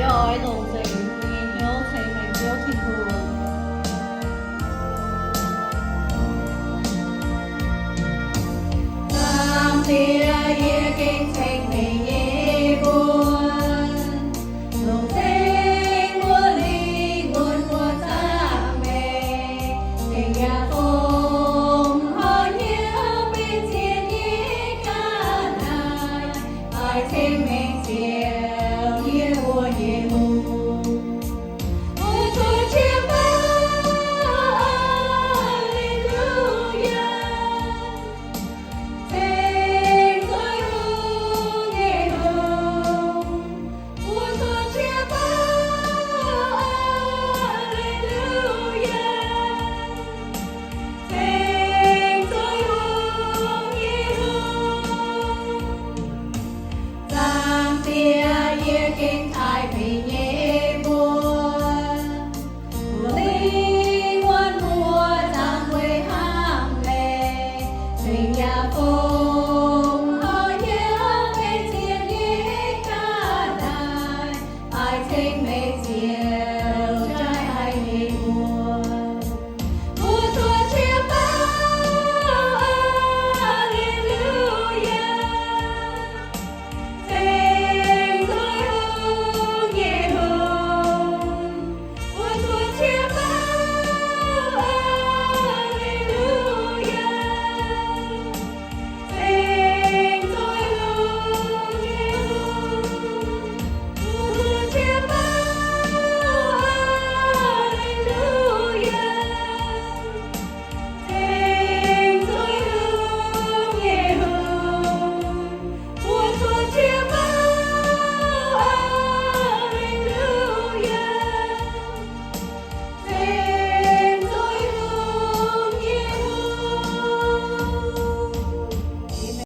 ơi đồ gì nhớ thì mình nhớ thì thường Tam tia ye kinh thành mình ye buồn lòng sinh muôn ly nguồn của ta mẹ tình nhà không hỏi nhớ bên thiên ye ca này ai thêm mình chia